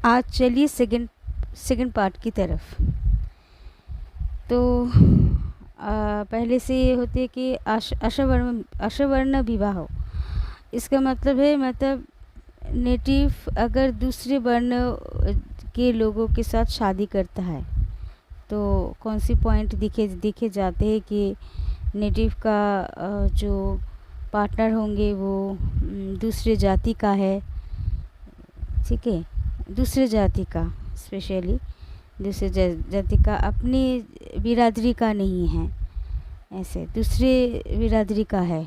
आज चलिए second part की तरफ। तो पहले से ये होती है कि अश्ववर्ण विवाह। इसका मतलब है, मतलब नेटिव अगर दूसरे वर्ण के लोगों के साथ शादी करता है तो कौन सी पॉइंट दिखे जाते हैं कि नेटिव का जो पार्टनर होंगे वो दूसरे जाति का है। ठीक है, दूसरे जाति का, स्पेशली दूसरे जाति का, अपनी बिरादरी का नहीं है, ऐसे दूसरे बिरादरी का है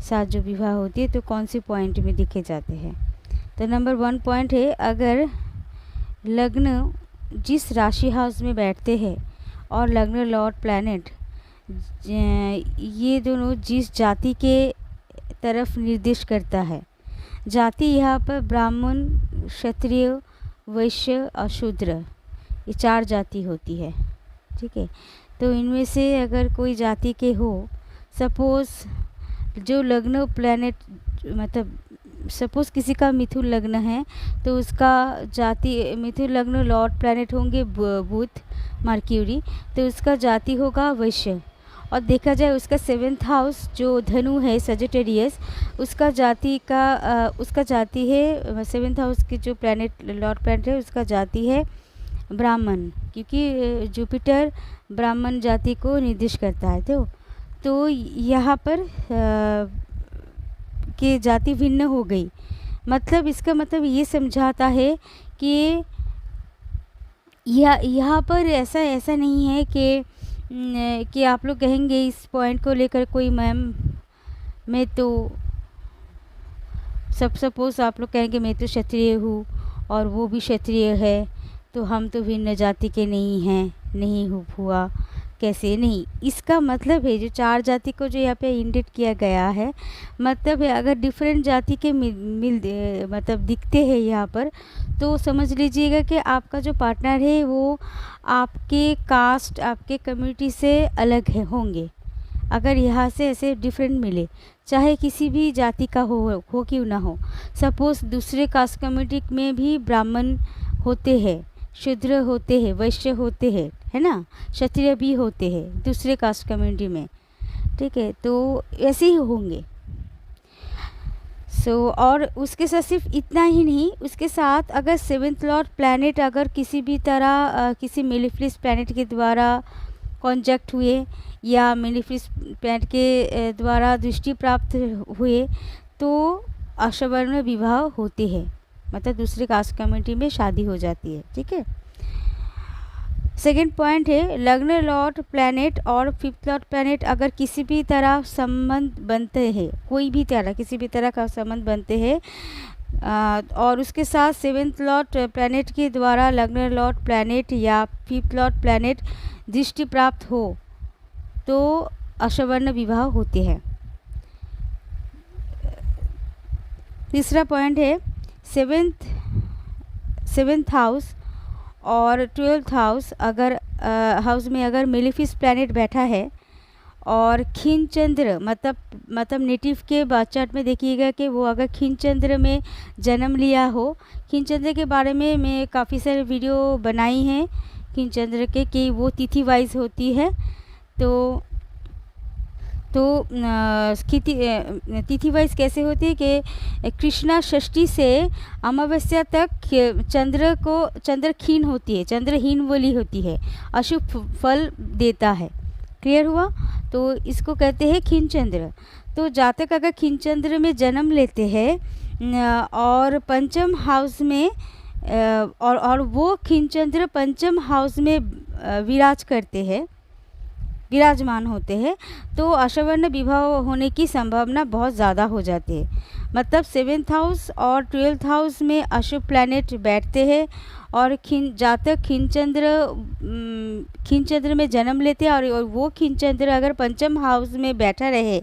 साथ जो विवाह होती है, तो कौन सी पॉइंट में दिखे जाते हैं। तो नंबर 1 पॉइंट है, अगर लग्न जिस राशि हाउस में बैठते हैं और लग्न लॉर्ड प्लैनेट ये दोनों जिस जाति के तरफ निर्देश करता है। जाति यहाँ पर ब्राह्मण, क्षत्रिय, वैश्य और शूद्र, ये 4 जाति होती है। ठीक है, तो इनमें से अगर कोई जाति के हो, सपोज़ जो लग्न प्लैनेट, मतलब सपोज़ किसी का मिथुन लग्न है तो उसका जाति, मिथुन लग्न लॉर्ड प्लैनेट होंगे बुध, मर्क्यूरी, तो उसका जाति होगा वैश्य। और देखा जाए उसका 7th हाउस जो धनु है, सजिटेरियस, उसका जाति है 7th हाउस की जो प्लैनेट लॉर्ड प्लैनेट है उसका जाति है ब्राह्मण, क्योंकि जुपिटर ब्राह्मण जाति को निर्देश करता है। तो यहाँ पर कि जाति भिन्न हो गई। मतलब इसका मतलब ये समझाता है कि यहाँ पर ऐसा नहीं है कि आप लोग कहेंगे इस पॉइंट को लेकर कोई मैम मैं तो सपोज़ आप लोग कहेंगे मैं तो क्षत्रिय हूँ और वो भी क्षत्रिय है, तो हम तो भिन्न जाति के नहीं हुआ, कैसे नहीं। इसका मतलब है जो 4 जाति को जो यहाँ पे इंडिकेट किया गया है, मतलब है अगर डिफरेंट जाति के मतलब दिखते हैं यहाँ पर, तो समझ लीजिएगा कि आपका जो पार्टनर है वो आपके कास्ट, आपके कम्युनिटी से अलग है होंगे। अगर यहाँ से ऐसे डिफरेंट मिले, चाहे किसी भी जाति का हो क्यों ना हो। सपोज़ दूसरे कास्ट कम्युनिटी में भी ब्राह्मण होते हैं, शूद्र होते हैं, वैश्य होते हैं, है ना, क्षत्रिय भी होते हैं दूसरे कास्ट कम्युनिटी में। ठीक है, तो ऐसे ही होंगे। और उसके साथ सिर्फ इतना ही नहीं, उसके साथ अगर 7th लॉर्ड प्लैनेट अगर किसी भी तरह किसी मेलिफिस प्लैनेट के द्वारा कॉन्जैक्ट हुए या मेलिफिस प्लैनेट के द्वारा दृष्टि प्राप्त हुए, तो अश्ववर्ण विवाह होते हैं, मतलब दूसरे कास्ट कम्युनिटी में शादी हो जाती है। ठीक है, 2nd पॉइंट है, लग्न लॉर्ड प्लैनेट और 5th लॉर्ड प्लैनेट अगर किसी भी तरह संबंध बनते हैं, कोई भी तरह किसी भी तरह का संबंध बनते हैं, और उसके साथ 7th लॉर्ड प्लैनेट के द्वारा लग्न लॉर्ड प्लैनेट या 5th लॉर्ड प्लैनेट दृष्टि प्राप्त हो, तो अश्ववर्ण विवाह होते हैं। तीसरा पॉइंट है, 7th हाउस और 12th हाउस अगर हाउस में अगर मेलिफिस प्लैनेट बैठा है और खीन चंद्र, मतलब नेटिव के बर्थ चार्ट में देखिएगा कि वो अगर खीन चंद्र में जन्म लिया हो। खीन चंद्र के बारे में मैं काफ़ी सारे वीडियो बनाई हैं खीन चंद्र के, कि वो तिथि वाइज होती है। तो तिथि वाइज कैसे होती है कि कृष्णा षष्ठी से अमावस्या तक चंद्र खीन होती है, चंद्रहीन बोली होती है, अशुभ फल देता है। क्लियर हुआ? तो इसको कहते हैं खीन चंद्र। तो जातक अगर खीन चंद्र में जन्म लेते हैं और पंचम हाउस में और वो खीन चंद्र पंचम हाउस में विराजमान होते हैं, तो अश्ववर्ण विवाह होने की संभावना बहुत ज़्यादा हो जाती है। मतलब 7th हाउस और 12th हाउस में अशुभ प्लैनेट बैठते हैं और जातक खीन चंद्र में जन्म लेते हैं और वो खीन चंद्र अगर पंचम हाउस में बैठा रहे,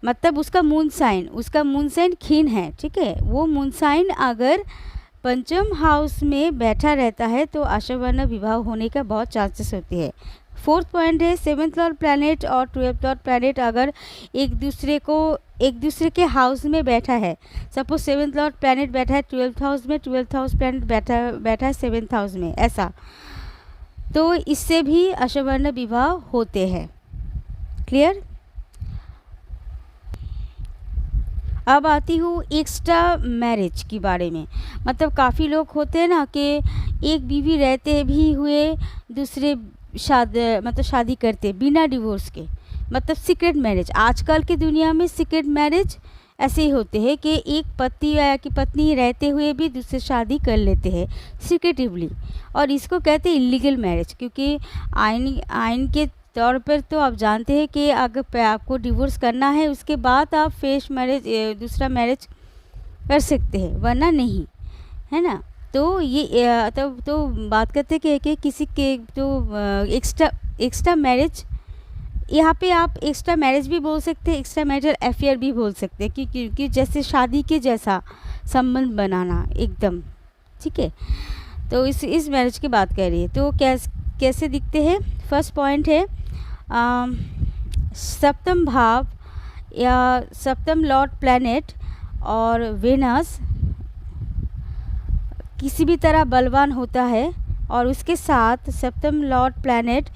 मतलब उसका मून साइन खीन है। ठीक है, वो मून साइन अगर पंचम हाउस में बैठा रहता है तो अश्ववर्ण विवाह होने का बहुत चांसेस होती है। 4th पॉइंट है, 7th लॉर्ड प्लैनेट और 12th लॉर्ड प्लैनेट अगर एक दूसरे को एक दूसरे के हाउस में बैठा है, सपोज 7th लॉर्ड प्लैनेट बैठा है 12th हाउस में, 12th हाउस प्लैनेट बैठा है 7th हाउस में, ऐसा, तो इससे भी अश्ववर्ण विवाह होते हैं। क्लियर। अब आती हूँ एक्स्ट्रा मैरिज के बारे में। मतलब काफ़ी लोग होते हैं ना कि एक बीवी रहते भी हुए दूसरे शादी करते बिना डिवोर्स के, मतलब सीक्रेट मैरिज। आजकल की दुनिया में सीक्रेट मैरिज ऐसे ही होते हैं कि एक पति या कि पत्नी रहते हुए भी दूसरे शादी कर लेते हैं सिक्रेटिवली, और इसको कहते हैं इलीगल मैरिज। क्योंकि आइन के तौर पर तो आप जानते हैं कि अगर आपको डिवोर्स करना है उसके बाद आप फ्रेश मैरिज, दूसरा मैरिज कर सकते हैं, वरना नहीं, है ना। तो ये तो बात करते हैं कि किसी के तो एक्स्ट्रा मैरिज, यहाँ पे आप एक्स्ट्रा मैरिज भी बोल सकते हैं, एक्स्ट्रा मैरिटल अफेयर भी बोल सकते हैं, क्योंकि जैसे शादी के जैसा संबंध बनाना एकदम, ठीक है। तो इस मैरिज की बात कर रही है। तो कैसे दिखते हैं? फर्स्ट पॉइंट है सप्तम भाव या सप्तम लॉर्ड प्लैनेट और वेनस किसी भी तरह बलवान होता है, और उसके साथ सप्तम लॉर्ड प्लैनेट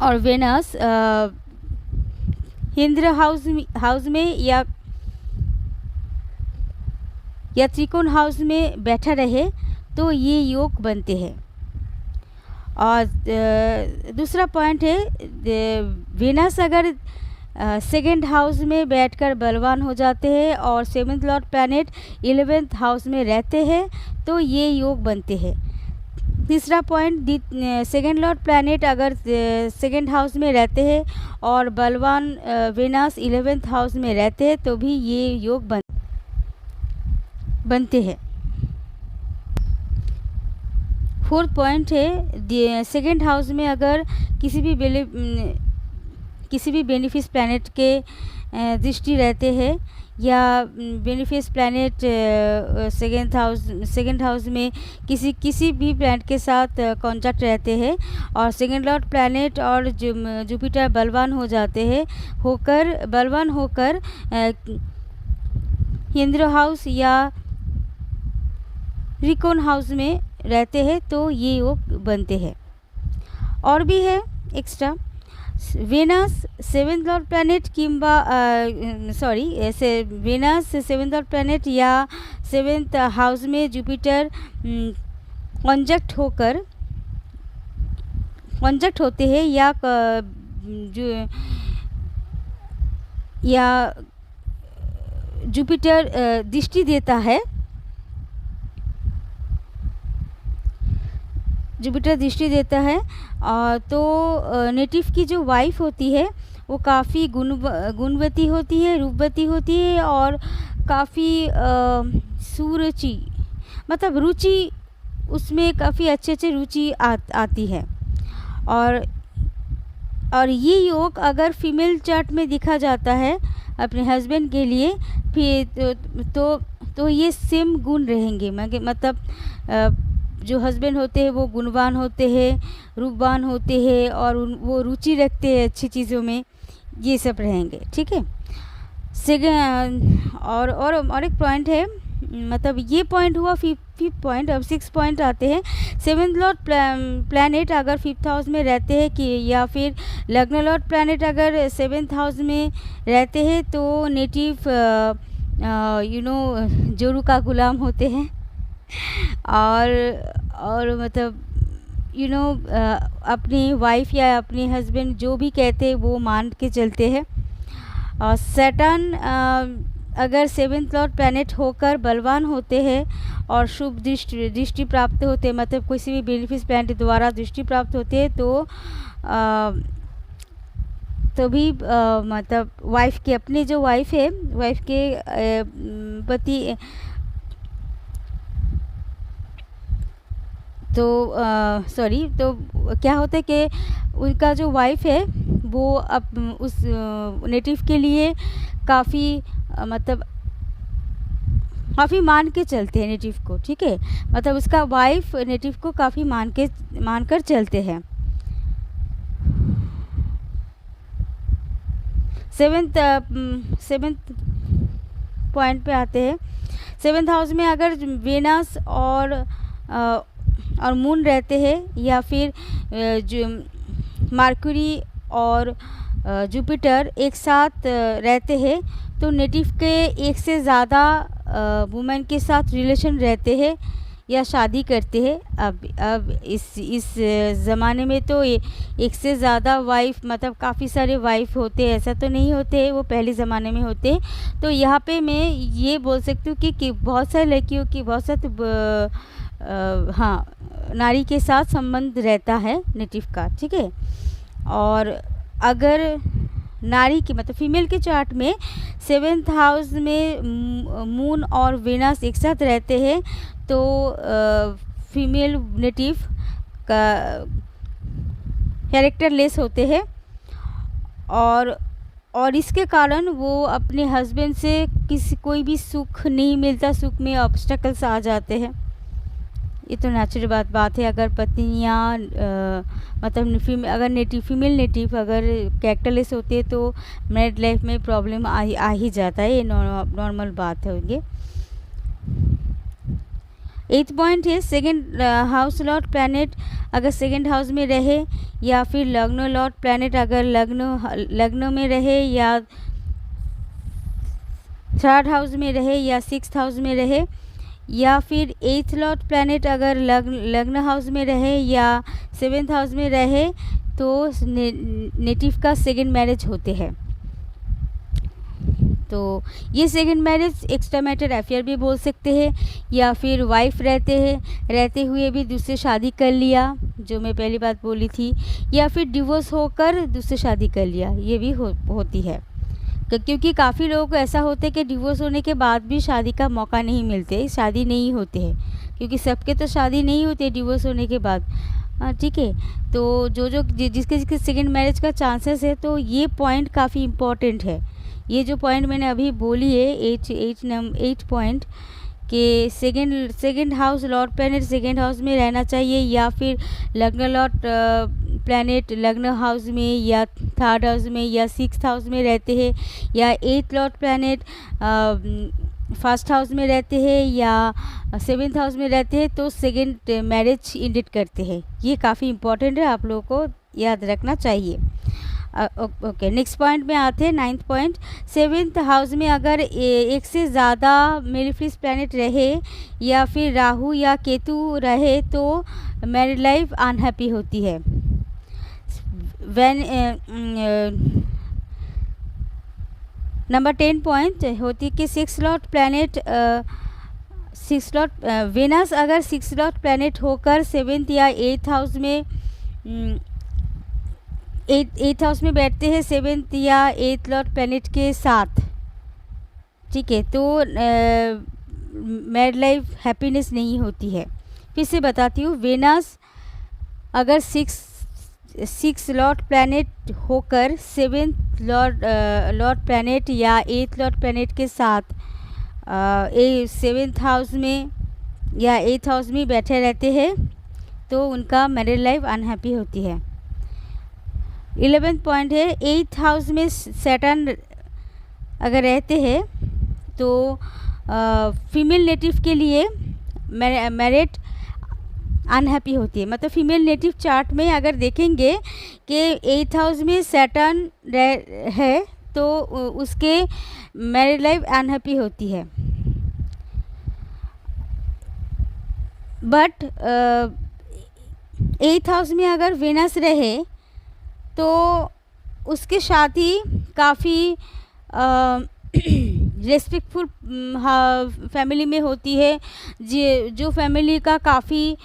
और वेनस इंद्र हाउस में या त्रिकोण हाउस में बैठा रहे तो ये योग बनते हैं। और दूसरा पॉइंट है वेनस अगर सेकंड हाउस में बैठकर बलवान हो जाते हैं और 7th lord planet 11th house में रहते हैं तो ये योग बनते हैं। तीसरा पॉइंट, सेकंड लॉर्ड प्लैनेट अगर सेकंड हाउस में रहते हैं और बलवान वेनस 11th हाउस में रहते हैं तो भी ये योग बनते हैं। फोर्थ पॉइंट है सेकंड हाउस में अगर किसी भी बेनिफिस प्लैनेट के दृष्टि रहते हैं या बेनिफिस प्लैनेट सेकंड हाउस में किसी भी प्लैनेट के साथ कॉन्टैक्ट रहते हैं और सेकंड लॉर्ड प्लैनेट और जुपिटर बलवान होकर इंद्र हाउस या त्रिकोण हाउस में रहते हैं तो ये योग बनते हैं। और भी है extra, Venus 7th lord planet किंबा वेनस 7th लॉर्ड प्लैनेट या 7th हाउस में जुपिटर कॉन्जक्ट होते हैं या जुपिटर दृष्टि देता है, तो नेटिव की जो वाइफ होती है वो काफ़ी गुणवती होती है, रूपवती होती है और काफ़ी सुरुचि, मतलब रुचि उसमें काफ़ी अच्छे रुचि आती है। और ये योग अगर फीमेल चार्ट में दिखा जाता है अपने हस्बैंड के लिए फिर तो ये सेम गुण रहेंगे, मतलब जो हस्बैंड होते हैं वो गुणवान होते हैं, रूपवान होते हैं और वो रुचि रखते हैं अच्छी चीज़ों में, ये सब रहेंगे, ठीक है। सेकेंड और एक पॉइंट है, मतलब ये पॉइंट हुआ फिफ्थ पॉइंट। अब 6 पॉइंट आते हैं। 7th लॉर्ड प्लैनेट अगर 5th हाउस में रहते हैं कि या फिर लग्न लॉर्ड प्लैनेट अगर 7th हाउस में रहते हैं तो नेटिव जोरू का गुलाम होते हैं और मतलब अपनी वाइफ या अपने हस्बैंड जो भी कहते हैं वो मान के चलते हैं। और सैटर्न अगर 7th लॉर्ड प्लैनेट होकर बलवान होते हैं और शुभ दृष्टि प्राप्त होते हैं, मतलब किसी भी बेनिफिस प्लैनेट द्वारा दृष्टि प्राप्त होते हैं तो भी मतलब वाइफ के अपनी जो वाइफ है, वाइफ के पति तो क्या होता है कि उनका जो वाइफ है वो उस नेटिव के लिए काफ़ी मतलब काफ़ी मान के चलते हैं नेटिव को, ठीक है। मतलब उसका वाइफ नेटिव को काफ़ी मान कर चलते हैं। सेवेंथ पॉइंट पे आते हैं। सेवेंथ हाउस में अगर वेनस और मून रहते हैं, या फिर जो मरकरी और जुपिटर एक साथ रहते हैं, तो नेटिव के एक से ज़्यादा वुमेन के साथ रिलेशन रहते हैं या शादी करते हैं। अब इस ज़माने में तो एक से ज़्यादा वाइफ, मतलब काफ़ी सारे वाइफ होते हैं, ऐसा तो नहीं होते हैं, वो पहले ज़माने में होते हैं। तो यहाँ पे मैं ये बोल सकती हूँ कि बहुत सारी लड़कियों की बहुत सारे हाँ, नारी के साथ संबंध रहता है नेटिव का, ठीक है। और अगर नारी की मतलब फीमेल के चार्ट में सेवेंथ हाउस में मून और वेनस एक साथ रहते हैं, तो फीमेल नेटिव का कैरेक्टरलेस होते हैं, और इसके कारण वो अपने हस्बैंड से कोई भी सुख नहीं मिलता, सुख में ऑब्स्टेकल्स आ जाते हैं। ये तो नेचुरल बात है। अगर पत्नियाँ मतलब अगर फीमेल नेटिव अगर कैरेक्टरलेस होते हैं तो मैरिड लाइफ में प्रॉब्लम आ ही जाता है, ये नॉर्मल बात है उनके। 8th पॉइंट है सेकंड हाउस लॉर्ड प्लैनेट अगर सेकंड हाउस में रहे, या फिर लग्न लॉर्ड प्लैनेट अगर लग्न में रहे, या थर्ड हाउस में रहे, या 6th हाउस में रहे, या फिर 8th लॉर्ड प्लैनेट अगर लग्न हाउस में रहे या 7th हाउस में रहे, तो नेटिव का सेकंड मैरिज होते हैं। तो ये second marriage extra marital affair भी बोल सकते हैं, या फिर वाइफ रहते हुए भी दूसरे शादी कर लिया, जो मैं पहली बात बोली थी, या फिर डिवोर्स होकर दूसरे शादी कर लिया, ये भी होती है। क्योंकि काफ़ी लोगों को ऐसा होता है कि डिवोर्स होने के बाद भी शादी का मौका नहीं मिलते, शादी नहीं होते हैं, क्योंकि सबके तो शादी नहीं होती है डिवोर्स होने के बाद, ठीक है। तो जिसके सेकंड मैरिज का चांसेस है, तो ये पॉइंट काफ़ी इम्पोर्टेंट है। ये जो पॉइंट मैंने अभी बोली है 8 पॉइंट कि second house Lord planet second house में रहना चाहिए, या फिर लग्न लॉर्ड प्लैनेट लग्न हाउस में या थर्ड हाउस में या 6th हाउस में रहते हैं, या 8th Lord planet first house में रहते हैं या 7th हाउस में रहते हैं, तो सेकंड मैरिज इंडिकेट करते हैं। ये काफ़ी इम्पोर्टेंट है, आप लोगों को याद रखना चाहिए। ओके, नेक्स्ट पॉइंट में आते हैं 9th पॉइंट। 7th हाउस में अगर एक से ज़्यादा मेलेफिक प्लैनेट रहे, या फिर राहु या केतु रहे, तो मैरिड लाइफ अनहैप्पी होती है। नंबर 10 पॉइंट होती है कि 6th लॉर्ड प्लैनेट वेनस अगर 6th लॉर्ड प्लैनेट होकर 7th या 8th हाउस में 8th हाउस में बैठते हैं 7th या 8th लॉर्ड प्लैनेट के साथ, ठीक है, तो मैरिड लाइफ हैप्पीनेस नहीं होती है। फिर से बताती हूँ, वेनस अगर 6 लॉर्ड प्लैनेट होकर 7th लॉर्ड प्लैनेट या 8th लॉर्ड प्लैनेट के साथ 7th हाउस में या 8th हाउस में बैठे रहते हैं, तो उनका मैरिड लाइफ अनहैप्पी होती है। 11th पॉइंट है 8th हाउस में सैटर्न अगर रहते हैं, तो फीमेल नेटिव के लिए मैरिड अनहैप्पी होती है। मतलब फीमेल नेटिव चार्ट में अगर देखेंगे कि 8th हाउस में सैटर्न है, तो उसके मैरिड लाइफ अनहैप्पी होती है। बट 8th हाउस में अगर वेनस रहे, तो उसकी शादी काफ़ी रेस्पेक्टफुल फैमिली में होती है, जो फैमिली का काफ़ी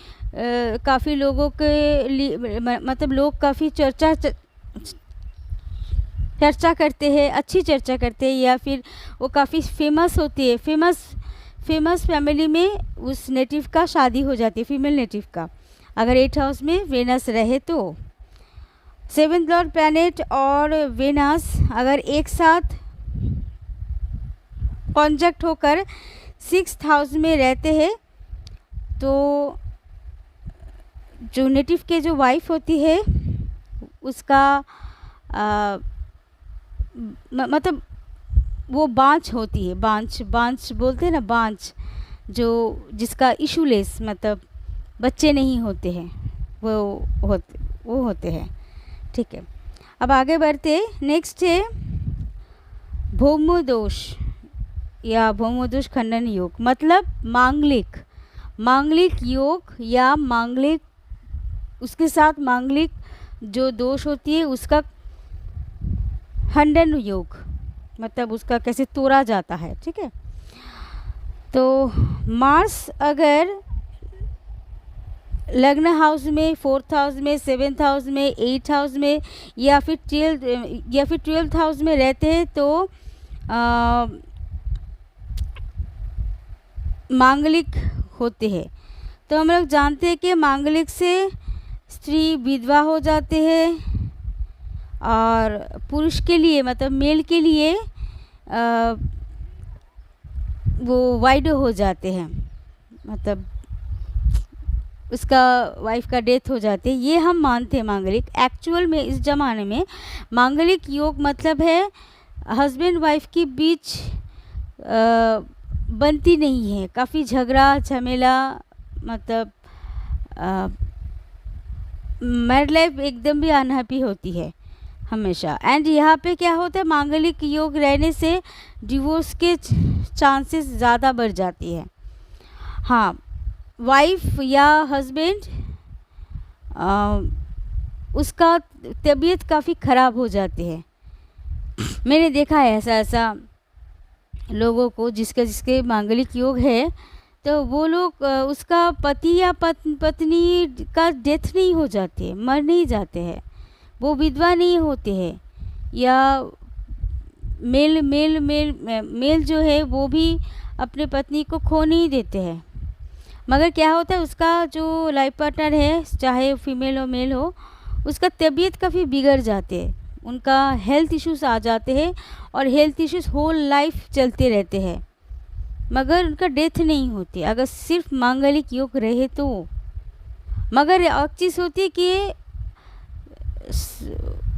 लोगों के लिए मतलब लोग काफ़ी चर्चा करते हैं, अच्छी चर्चा करते हैं, या फिर वो काफ़ी फेमस होती है। फेमस फैमिली में उस नेटिव का शादी हो जाती है, फीमेल नेटिव का, अगर 8th हाउस में वेनस रहे तो। 7th लॉर्ड प्लैनेट और वेनस अगर एक साथ कॉन्जैक्ट होकर 6th हाउस में रहते हैं, तो जो नेटिव के जो वाइफ होती है, उसका मतलब वो बाँझ होती है, बाँझ बाँझ बोलते हैं ना, बाँझ जो जिसका इशूलेस मतलब बच्चे नहीं होते हैं, वो होते हैं। ठीक है, अब आगे बढ़ते। नेक्स्ट है भौमोदोष या भौमोदोष खंडन योग, मतलब मांगलिक योग या मांगलिक, उसके साथ मांगलिक जो दोष होती है उसका खंडन योग, मतलब उसका कैसे तोड़ा जाता है। ठीक है, तो मार्स अगर लग्न हाउस में, 4th हाउस में, 7th हाउस में, 8th हाउस में या फिर 12th हाउस में रहते हैं तो मांगलिक होते हैं। तो हम लोग जानते हैं कि मांगलिक से स्त्री विधवा हो जाते हैं और पुरुष के लिए मतलब मेल के लिए वो वाइडो हो जाते हैं, मतलब उसका वाइफ का डेथ हो जाती है। ये हम मानते हैं मांगलिक। एक्चुअल में इस ज़माने में मांगलिक योग मतलब है हस्बैंड वाइफ के बीच बनती नहीं है, काफ़ी झगड़ा झमेला, मतलब मैरिड लाइफ एकदम भी अनहैप्पी होती है हमेशा। एंड यहाँ पे क्या होता है, मांगलिक योग रहने से डिवोर्स के चांसेस ज़्यादा बढ़ जाती है। हाँ, वाइफ या हस्बैंड उसका तबीयत काफ़ी ख़राब हो जाती है। मैंने देखा है ऐसा लोगों को जिसके मांगलिक योग है, तो वो लोग उसका पति या पत्नी का डेथ नहीं हो जाती है, मर नहीं जाते हैं, वो विधवा नहीं होते हैं, या मेल जो है वो भी अपने पत्नी को खो नहीं देते हैं। मगर क्या होता है, उसका जो लाइफ पार्टनर है, चाहे फीमेल हो मेल हो, उसका तबीयत काफ़ी बिगड़ जाते हैं, उनका हेल्थ इश्यूज आ जाते हैं और हेल्थ इश्यूज होल लाइफ चलते रहते हैं, मगर उनका डेथ नहीं होती अगर सिर्फ मांगलिक योग रहे तो। मगर एक चीज़ होती है कि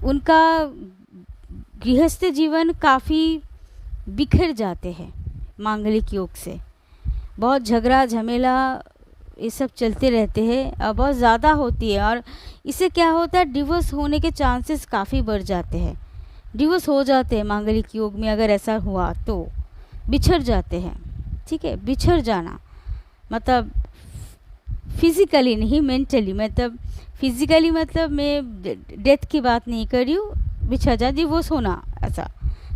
उनका गृहस्थ जीवन काफ़ी बिखर जाते हैं मांगलिक योग से, बहुत झगड़ा झमेला ये सब चलते रहते हैं और बहुत ज़्यादा होती है, और इससे क्या होता है, डिवोर्स होने के चांसेस काफ़ी बढ़ जाते हैं। डिवोर्स हो जाते हैं मांगलिक योग में, अगर ऐसा हुआ तो बिछड़ जाते हैं। ठीक है, बिछड़ जाना मतलब फिज़िकली नहीं, मेंटली, मतलब फिज़िकली मतलब मैं डेथ की बात नहीं कर रही हूँ, बिछड़ जा, डिवोर्स होना ऐसा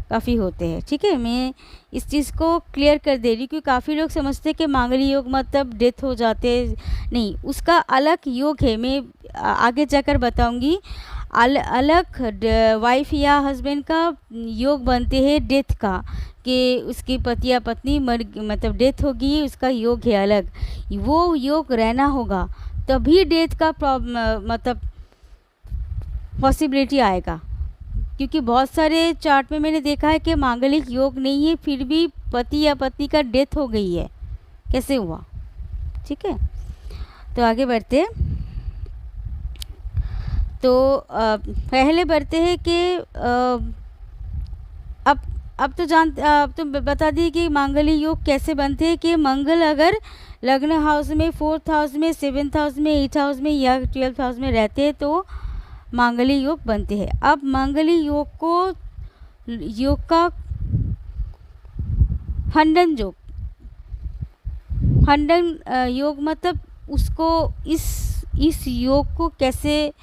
काफ़ी होते हैं। ठीक है, मैं इस चीज़ को क्लियर कर दे रही हूँ क्योंकि काफ़ी लोग समझते हैं कि मांगलिक योग मतलब डेथ हो जाते, नहीं, उसका अलग योग है, मैं आगे जाकर बताऊंगी। अलग वाइफ या हस्बैंड का योग बनते हैं डेथ का, कि उसकी पति या पत्नी मतलब डेथ होगी, उसका योग है अलग, वो योग रहना होगा तभी डेथ का मतलब पॉसिबिलिटी आएगा। क्योंकि बहुत सारे चार्ट में मैंने देखा है कि मांगलिक योग नहीं है फिर भी पति या पत्नी का डेथ हो गई है, कैसे हुआ। ठीक है, तो आगे बढ़ते। तो पहले बढ़ते हैं कि अब तो बता दी कि मांगलिक योग कैसे बनते हैं, कि मंगल अगर लग्न हाउस में, 4th हाउस में, 7th हाउस में, 8th हाउस में या 12th हाउस में रहते हैं तो मांगलिक योग बनते हैं। अब मांगलिक योग का खंडन योग मतलब उसको इस योग को कैसे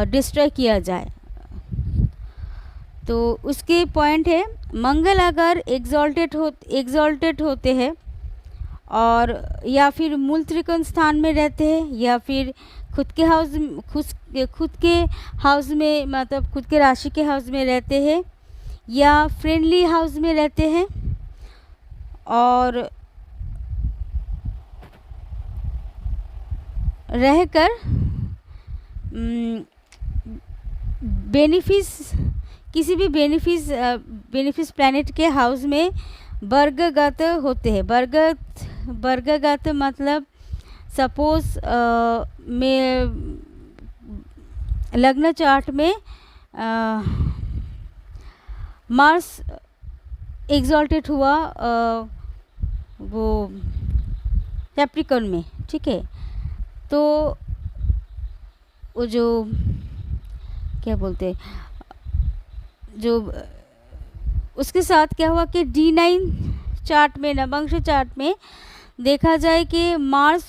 डिस्ट्रॉय किया जाए, तो उसके पॉइंट है, मंगल अगर एग्जॉल्टेड होते हैं और या फिर मूल त्रिकोण स्थान में रहते हैं, या फिर खुद के हाउस में मतलब खुद के राशि के हाउस में रहते हैं, या फ्रेंडली हाउस में रहते हैं, और रहकर किसी भी बेनिफिस प्लैनेट के हाउस में वर्गगत होते हैं। वर्गगत मतलब सपोज में लग्न चार्ट में मार्स एग्जॉल्टेड हुआ वो कैप्रिकॉर्न में, ठीक है। तो वो जो क्या बोलते जो उसके साथ क्या हुआ कि D9 चार्ट में, नवंश चार्ट में देखा जाए कि मार्स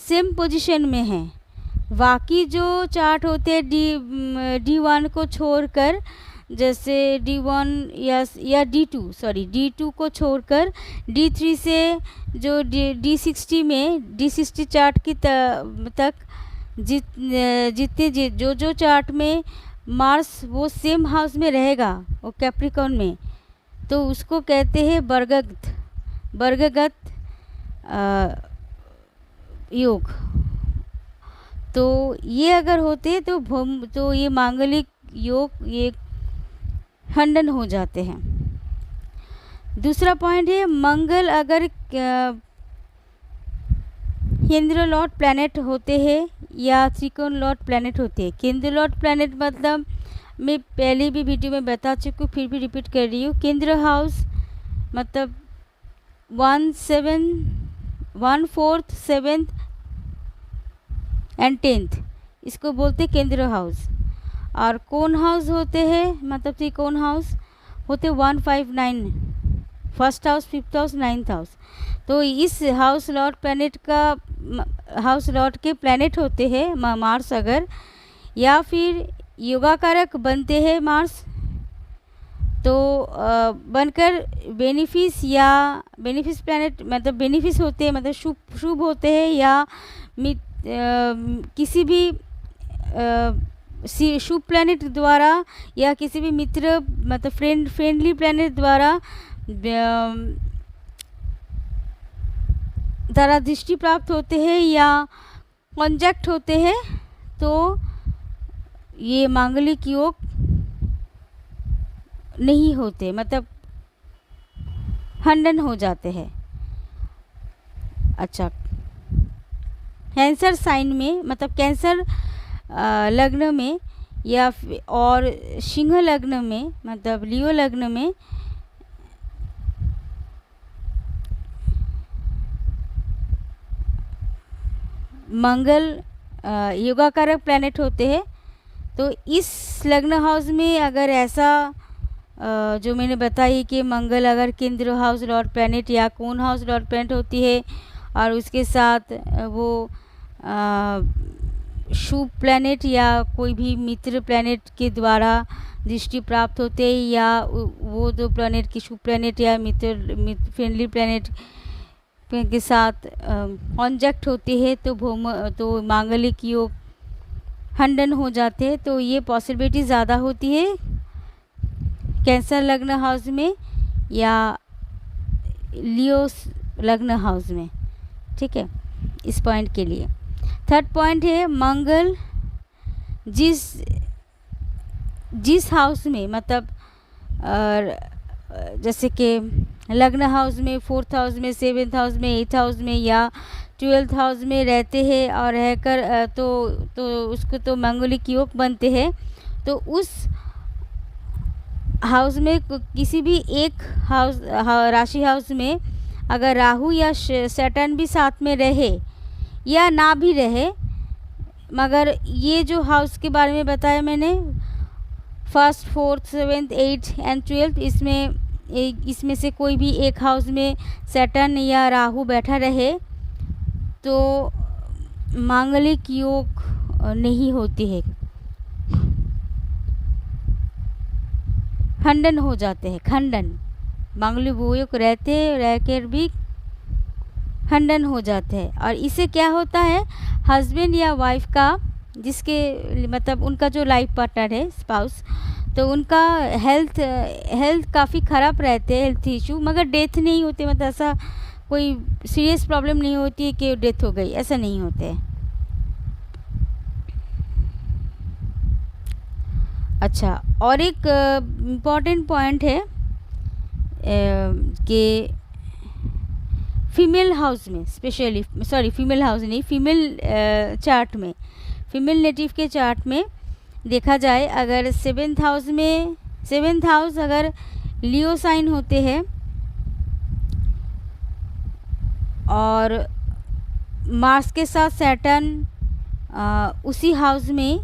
सेम पोजीशन में है। बाकी जो चार्ट होते हैं D1 को छोड़कर, जैसे D1 या D2 को छोड़कर D3 से जो D60 चार्ट की तक जितने जो चार्ट में मार्स वो सेम हाउस में रहेगा, वो कैप्रिकॉर्न में, तो उसको कहते हैं वर्गगत योग। तो ये अगर होते तो ये मांगलिक योग ये खंडन हो जाते हैं। दूसरा पॉइंट है, मंगल अगर केंद्र लॉर्ड प्लैनेट होते हैं या त्रिकोण लॉर्ड प्लैनेट होते हैं। केंद्र लॉर्ड प्लैनेट मतलब मैं पहले भी वीडियो में बता चुकी हूँ, फिर भी रिपीट कर रही हूँ। केंद्र हाउस मतलब 1, 4, 7 एंड 10th, इसको बोलते केंद्र हाउस। और कोन हाउस होते हैं मतलब त्रिकोण हाउस होते 1, 5, 9, first house, 5th house, 9th house. तो इस हाउस लॉर्ड के प्लैनेट होते हैं मार्स अगर, या फिर योगाकारक बनते हैं मार्स, तो बनकर बेनिफिस प्लैनेट मतलब बेनिफिस होते हैं, मतलब शुभ होते हैं, या किसी भी शुभ प्लैनेट द्वारा या किसी भी मित्र मतलब फ्रेंडली प्लैनेट द्वारा दृष्टि प्राप्त होते हैं या कॉन्जैक्ट होते हैं, तो ये मांगलिक योग नहीं होते, मतलब खंडन हो जाते हैं। अच्छा, कैंसर साइन में मतलब कैंसर लग्न में या और सिंह लग्न में मतलब लियो लग्न में मंगल योगाकारक प्लैनेट होते हैं। तो इस लग्न हाउस में अगर ऐसा जो मैंने बताई कि मंगल अगर केंद्र हाउस लॉर्ड प्लैनेट या कोन हाउस लॉर्ड प्लैनेट होती है और उसके साथ वो शुभ प्लैनेट या कोई भी मित्र प्लैनेट के द्वारा दृष्टि प्राप्त होते हैं, या वो दो प्लैनेट की शुभ प्लैनेट या मित्र फ्रेंडली प्लैनेट के साथ कॉन्जैक्ट होते हैं, तो मांगलिक योग खंडन हो जाते हैं। तो ये पॉसिबिलिटी ज़्यादा होती है कैंसर लग्न हाउस में या लियो लग्न हाउस में, ठीक है, इस पॉइंट के लिए। थर्ड पॉइंट है, मंगल जिस हाउस में मतलब जैसे कि लग्न हाउस में 4th हाउस में, 7th हाउस में, 8th हाउस में या 12th हाउस में रहते हैं और रहकर तो उसको तो मांगलिक योग बनते हैं। तो उस हाउस में किसी भी एक हाउस राशि हाउस में अगर राहु या सैटर्न भी साथ में रहे या ना भी रहे, मगर ये जो हाउस के बारे में बताया मैंने 1st, 4th, 7th, 8th and 12th, इसमें से कोई भी एक हाउस में सैटर्न या राहु बैठा रहे तो मांगलिक योग नहीं होती है, खंडन हो जाते हैं। खंडन मांगलिक योग रहकर भी खंडन हो जाते हैं। और इससे क्या होता है, हस्बैंड या वाइफ का जिसके मतलब उनका जो लाइफ पार्टनर है स्पाउस, तो उनका हेल्थ काफ़ी ख़राब रहते हैं, हेल्थ इशू, मगर डेथ नहीं होती, मतलब ऐसा कोई सीरियस प्रॉब्लम नहीं होती है कि डेथ हो गई, ऐसा नहीं होते है। अच्छा, और एक इम्पॉर्टेंट पॉइंट है कि फीमेल हाउस में स्पेशली, फीमेल हाउस नहीं, फीमेल चार्ट में, फीमेल नेटिव के चार्ट में देखा जाए, अगर 7th हाउस अगर लियो साइन होते हैं और मार्स के साथ सैटर्न उसी हाउस में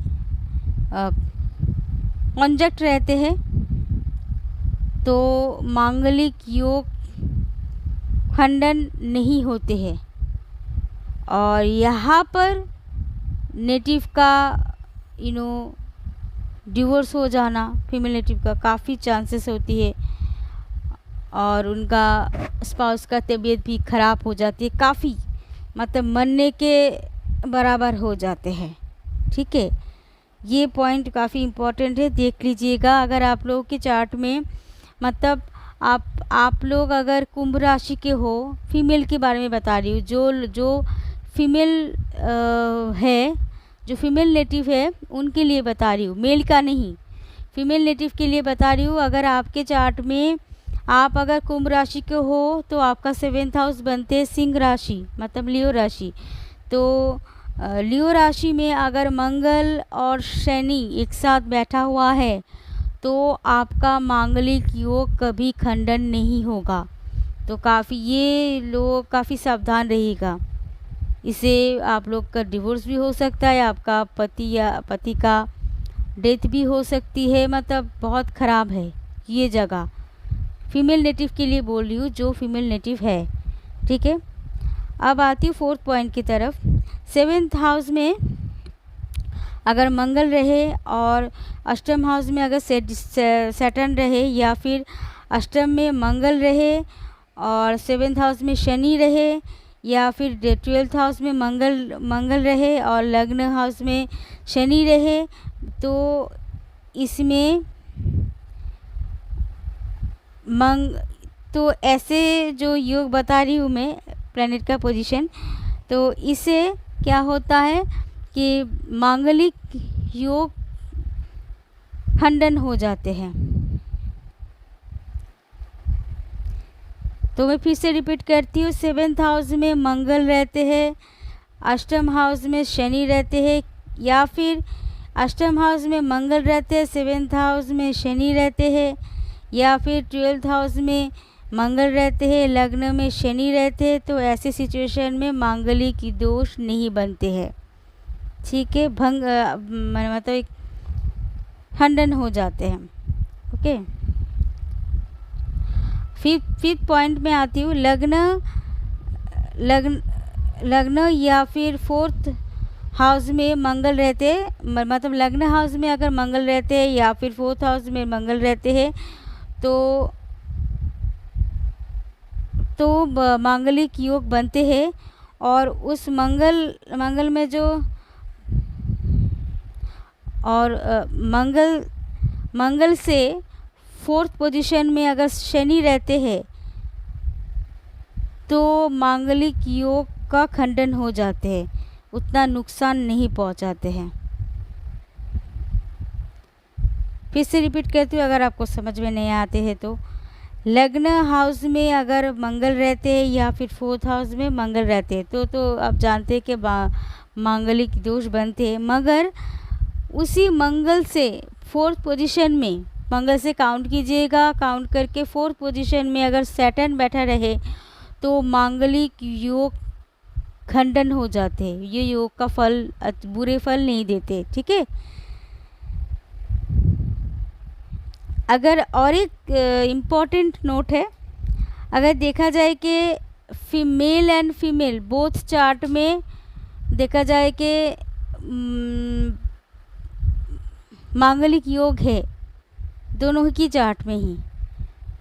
कॉन्जक्ट रहते हैं, तो मांगलिक योग खंडन नहीं होते हैं। और यहाँ पर नेटिव का डिवोर्स हो जाना, फीमेल नेटिव का काफ़ी चांसेस होती है और उनका स्पाउस का तबीयत भी ख़राब हो जाती है, काफ़ी मतलब मरने के बराबर हो जाते हैं। ठीक है, ये पॉइंट काफ़ी इम्पोर्टेंट है, देख लीजिएगा। अगर आप लोगों के चार्ट में मतलब आप लोग अगर कुंभ राशि के हो, फीमेल के बारे में बता रही हूँ, जो फीमेल है, जो फीमेल नेटिव है उनके लिए बता रही हूँ, मेल का नहीं, फीमेल नेटिव के लिए बता रही हूँ। अगर आपके चार्ट में आप अगर कुंभ राशि के हो तो आपका 7th हाउस बनते हैं सिंह राशि, मतलब लियो राशि। तो लियो राशि में अगर मंगल और शनि एक साथ बैठा हुआ है तो आपका मांगलिक योग कभी खंडन नहीं होगा। तो काफ़ी ये लोग काफ़ी सावधान रहिएगा, इसे आप लोग का डिवोर्स भी हो सकता है, आपका पति का डेथ भी हो सकती है, मतलब बहुत ख़राब है ये जगह। फीमेल नेटिव के लिए बोल रही हूँ, जो फीमेल नेटिव है। ठीक है, अब आती हूँ 4th पॉइंट की तरफ। 7th हाउस में अगर मंगल रहे और अष्टम हाउस में अगर सैटर्न रहे, या फिर अष्टम में मंगल रहे और 7th हाउस में शनि रहे, या फिर 12th हाउस में मंगल रहे और लग्न हाउस में शनि रहे, तो इसमें तो ऐसे जो योग बता रही हूँ मैं, प्लैनेट का पोजीशन, तो इससे क्या होता है कि मांगलिक योग खंडन हो जाते हैं। तो मैं फिर से रिपीट करती हूँ, 7th हाउस में मंगल रहते हैं, अष्टम हाउस में शनि रहते हैं, या फिर अष्टम हाउस में मंगल रहते हैं, 7th हाउस में शनि रहते हैं, या फिर 12th हाउस में मंगल रहते हैं, लग्न में शनि रहते हैं, तो ऐसे सिचुएशन में मांगलिक दोष नहीं बनते हैं। ठीक है, भंग मतलब खंडन हो जाते हैं। ओके, फिफ्थ पॉइंट में आती हूँ। लग्न या फिर 4th हाउस में मंगल रहते, मतलब लग्न हाउस में अगर मंगल रहते हैं या फिर 4th हाउस में मंगल रहते हैं तो मांगलिक योग बनते हैं। और उस मंगल में जो और मंगल से 4th पोजीशन में अगर शनि रहते हैं तो मांगलिक योग का खंडन हो जाते हैं, उतना नुकसान नहीं पहुंचाते हैं। फिर से रिपीट करती हूँ अगर आपको समझ में नहीं आते हैं तो। लग्न हाउस में अगर मंगल रहते हैं या फिर 4th हाउस में मंगल रहते हैं तो आप जानते हैं कि मांगलिक दोष बनते हैं। मगर उसी मंगल से 4th पोजीशन में, मंगल से काउंट कीजिएगा, काउंट करके 4th पोजीशन में अगर सैटर्न बैठा रहे तो मांगलिक योग खंडन हो जाते हैं, ये योग का फल बुरे फल नहीं देते। ठीक है, अगर और एक इम्पॉर्टेंट नोट है, अगर देखा जाए कि female and female both chart में देखा जाए कि मांगलिक योग है दोनों की चार्ट में ही,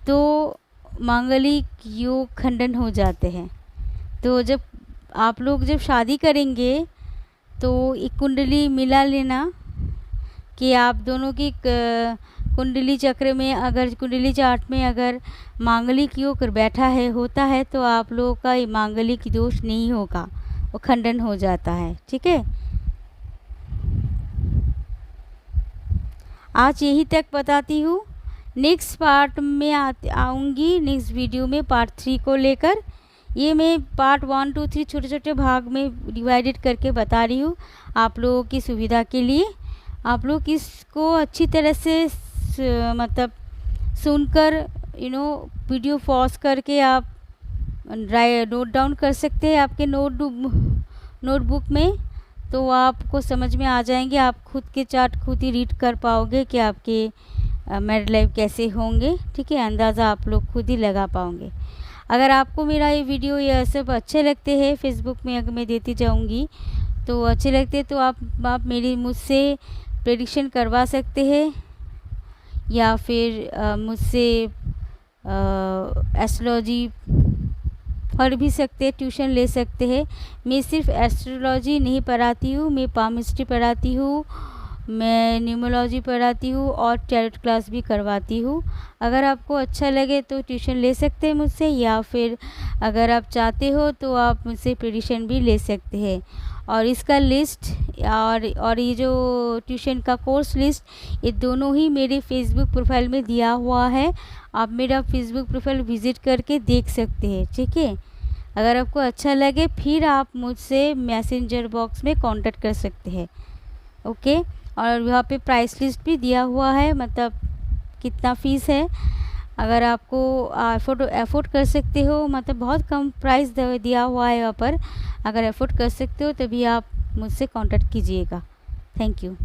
तो मांगलिक योग खंडन हो जाते हैं। तो जब आप लोग जब शादी करेंगे तो एक कुंडली मिला लेना कि आप दोनों की कुंडली चक्र में, अगर कुंडली चार्ट में अगर मांगलिक योग बैठा है होता है तो आप लोगों का मांगलिक दोष नहीं होगा, वो खंडन हो जाता है। ठीक है, आज यही तक बताती हूँ। नेक्स्ट पार्ट में आऊँगी, नेक्स्ट वीडियो में पार्ट 3 को लेकर। ये मैं पार्ट 1, 2, 3 छोटे छोटे भाग में डिवाइडेड करके बता रही हूँ आप लोगों की सुविधा के लिए। आप लोग इसको अच्छी तरह से मतलब सुनकर वीडियो पॉज करके आप नोट डाउन कर सकते हैं आपके नोटबुक में, तो आपको समझ में आ जाएंगे। आप खुद के चार्ट खुद ही रीड कर पाओगे कि आपके मैरिड लाइफ कैसे होंगे, ठीक है। अंदाज़ा आप लोग खुद ही लगा पाओगे। अगर आपको मेरा ये वीडियो ये सब अच्छे लगते हैं, फेसबुक में अगर मैं देती जाऊंगी तो अच्छे लगते हैं, तो आप मेरी मुझसे प्रेडिक्शन करवा सकते हैं, या फिर मुझसे एस्ट्रोलॉजी पढ़ भी सकते हैं, ट्यूशन ले सकते हैं। मैं सिर्फ एस्ट्रोलॉजी नहीं पढ़ाती हूँ, मैं पामिस्ट्री पढ़ाती हूँ, मैं न्यूमरोलॉजी पढ़ाती हूँ और टैरोट क्लास भी करवाती हूँ। अगर आपको अच्छा लगे तो ट्यूशन ले सकते हैं मुझसे, या फिर अगर आप चाहते हो तो आप मुझसे प्रेडिक्शन भी ले सकते हैं। और इसका लिस्ट और ये जो ट्यूशन का कोर्स लिस्ट, ये दोनों ही मेरे फेसबुक प्रोफाइल में दिया हुआ है। आप मेरा फेसबुक प्रोफाइल विज़िट करके देख सकते हैं, ठीक है। अगर आपको अच्छा लगे फिर आप मुझसे मैसेंजर बॉक्स में कांटेक्ट कर सकते हैं, ओके। और यहाँ पे प्राइस लिस्ट भी दिया हुआ है, मतलब कितना फ़ीस है। अगर आपको अफोर्ड कर सकते हो, मतलब बहुत कम प्राइस दिया हुआ है यहाँ पर, अगर अफोर्ड कर सकते हो तभी आप मुझसे कांटेक्ट कीजिएगा। Thank you.